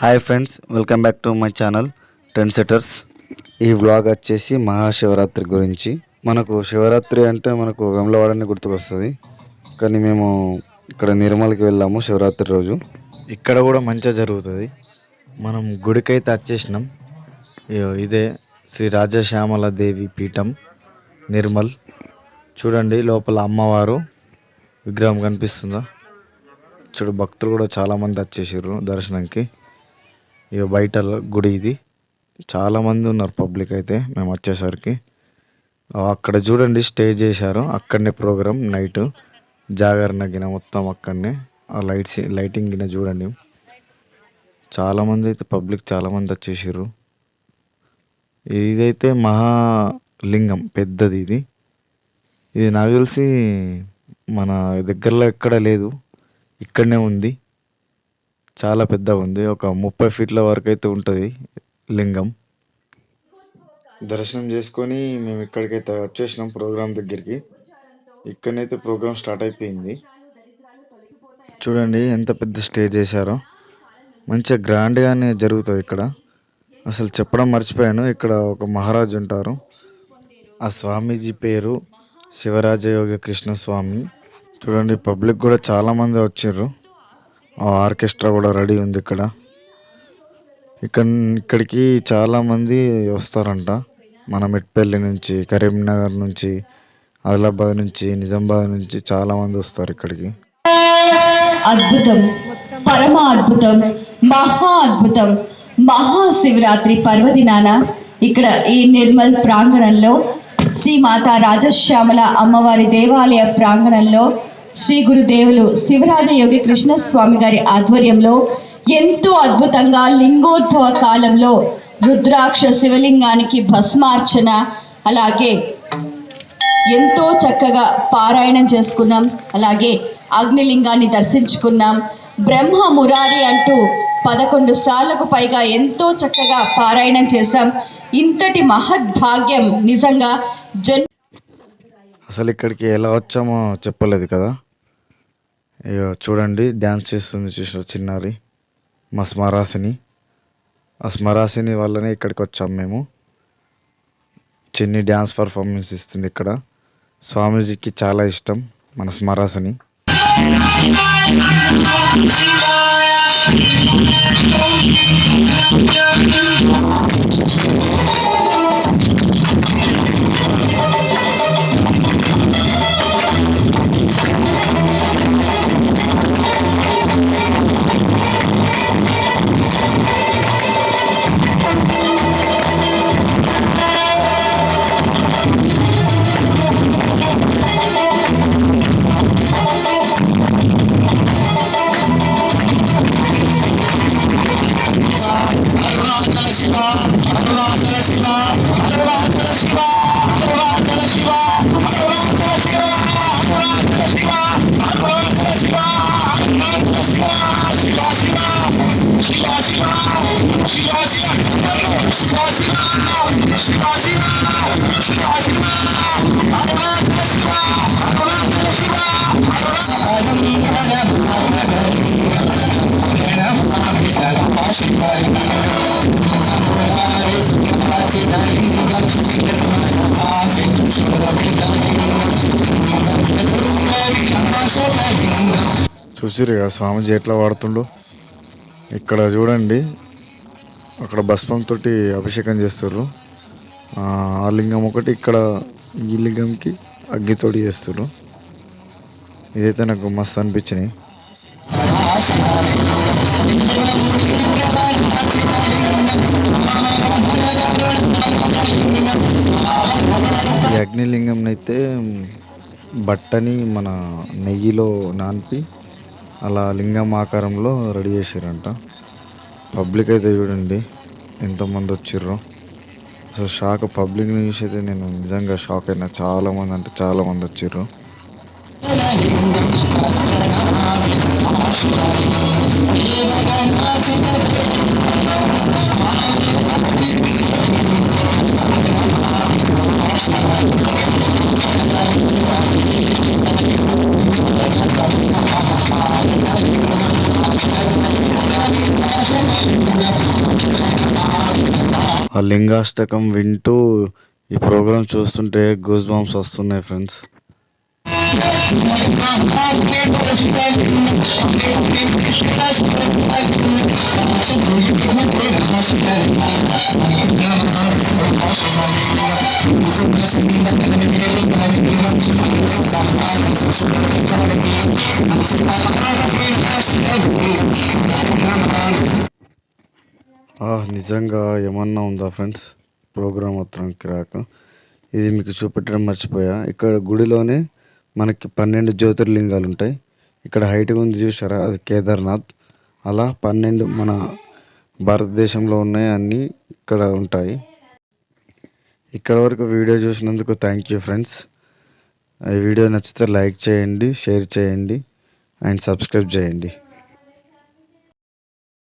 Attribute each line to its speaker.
Speaker 1: Hi friends, welcome back to my channel trend setters. ఈ vlog వచ్చేసి మహాశివరాత్రి గురించి. మనకు శివరాత్రి అంటే మనకు వేములవాడని గుర్తుకొస్తుంది, కానీ మేము ఇక్కడ నిర్మల్కి వెళ్ళాము శివరాత్రి రోజు. ఇక్కడ కూడా మంచిగా జరుగుతుంది. మనం గుడికైతే వచ్చేసినాం. ఇదే శ్రీ రాజశ్యామల దేవి పీఠం నిర్మల్. చూడండి, లోపల అమ్మవారు విగ్రహం కనిపిస్తుందా? చూడు, భక్తులు కూడా చాలామంది వచ్చేసారు దర్శనంకి. ఇక బయట గుడి ఇది, చాలామంది ఉన్నారు పబ్లిక్ అయితే మేము వచ్చేసరికి. అక్కడ చూడండి, స్టే చేశారు. అక్కడనే ప్రోగ్రామ్ నైట్ జాగరణ గిన మొత్తం అక్కడనే. ఆ లైటింగ్ గిన చూడండి. చాలామంది అయితే పబ్లిక్ చాలామంది వచ్చేసారు. ఇదైతే మహాలింగం పెద్దది. ఇది నాకు తెలిసి మన దగ్గరలో ఎక్కడ లేదు, ఇక్కడనే ఉంది. చాలా పెద్దగా ఉంది, ఒక 30 ఫీట్ల వరకు అయితే ఉంటుంది లింగం. దర్శనం చేసుకొని మేము ఇక్కడికైతే వచ్చేసినాం ప్రోగ్రామ్ దగ్గరికి. ఇక్కడనైతే ప్రోగ్రామ్ స్టార్ట్ అయిపోయింది. చూడండి ఎంత పెద్ద స్టేజ్ చేశారో, మంచిగా గ్రాండ్గానే జరుగుతుంది ఇక్కడ. అసలు చెప్పడం మర్చిపోయాను, ఇక్కడ ఒక మహారాజు ఉంటారు. ఆ స్వామీజీ పేరు శివరాజయోగి కృష్ణ స్వామి. చూడండి, పబ్లిక్ కూడా చాలామంది వచ్చారు. ఆర్కెస్ట్రా కూడా రెడీ ఉంది ఇక్కడ. ఇక్కడికి చాలామంది వస్తారంట. మన మెట్పల్లి నుంచి, కరీంనగర్ నుంచి, ఆదిలాబాద్ నుంచి, నిజామాబాద్ నుంచి చాలామంది వస్తారు ఇక్కడికి.
Speaker 2: అద్భుతం, పరమ అద్భుతం, మహా అద్భుతం. మహాశివరాత్రి పర్వదినాన ఇక్కడ ఈ నిర్మల్ ప్రాంగణంలో శ్రీ మాతా రాజశ్యామల అమ్మవారి దేవాలయ ప్రాంగణంలో శ్రీ గురుదేవులు శివరాజయోగి కృష్ణస్వామి గారి ఆధ్వర్యంలో ఎంతో అద్భుతంగా లింగోద్భవ కాలంలో రుద్రాక్ష శివలింగానికి భస్మార్చన, అలాగే ఎంతో చక్కగా పారాయణం చేసుకున్నాం. అలాగే అగ్నిలింగాన్ని దర్శించుకున్నాం. బ్రహ్మ మురారి అంటూ 11 సార్లకు పైగా ఎంతో చక్కగా పారాయణం చేశాం. ఇంతటి మహద్భాగ్యం నిజంగా
Speaker 1: అసలు ఇక్కడికి ఎలా వచ్చామో చెప్పలేదు కదా. చూడండి, డ్యాన్స్ చేస్తుంది చూసిన చిన్నారి, మా స్మరాసిని. ఆ స్మరాసిని వల్లనే ఇక్కడికి వచ్చాం మేము. చిన్ని డ్యాన్స్ పర్ఫార్మెన్స్ ఇస్తుంది ఇక్కడ. స్వామీజీకి చాలా ఇష్టం మన స్మరాసిని. చూసిరు కదా స్వామీజీ ఎట్లా వాడుతుండో. ఇక్కడ చూడండి, అక్కడ భస్మం తోటి అభిషేకం చేస్తారు. ఆ లింగం ఒకటి, ఇక్కడ ఈ లింగంకి అగ్గితోటి చేస్తారు. ఇదైతే నాకు మస్తు అనిపించినాయి. ఈ అగ్నిలింగం అయితే బట్టని మన నెయ్యిలో నానిపి అలా లింగం ఆకారంలో రెడీ చేశారంట. పబ్లిక్ అయితే చూడండి ఎంతమంది వచ్చిర్రో. అసలు షాక్, పబ్లిక్ చూసి అయితే నేను నిజంగా షాక్ అయినా. చాలామంది అంటే చాలామంది వచ్చిర్రు. ఆ లింగాష్టకం వింటూ ఈ ప్రోగ్రామ్ చూస్తుంటే గూస్ బంప్స్ వస్తున్నాయి ఫ్రెండ్స్. నిజంగా ఏమన్నా ఉందా ఫ్రెండ్స్, ప్రోగ్రామ్ మొత్తం కిరాక. ఇది మీకు చూపెట్టడం మర్చిపోయా, ఇక్కడ గుడిలోనే మనకి 12 జ్యోతిర్లింగాలు ఉంటాయి. ఇక్కడ హైట్గా ఉంది చూసారా, అది కేదార్నాథ్. అలా 12 మన భారతదేశంలో ఉన్నాయి, అన్నీ ఇక్కడ ఉంటాయి. ఇక్కడ వరకు వీడియో చూసినందుకు థ్యాంక్ యూ ఫ్రెండ్స్. ఈ వీడియో నచ్చితే లైక్ చేయండి, షేర్ చేయండి అండ్ సబ్స్క్రైబ్ చేయండి.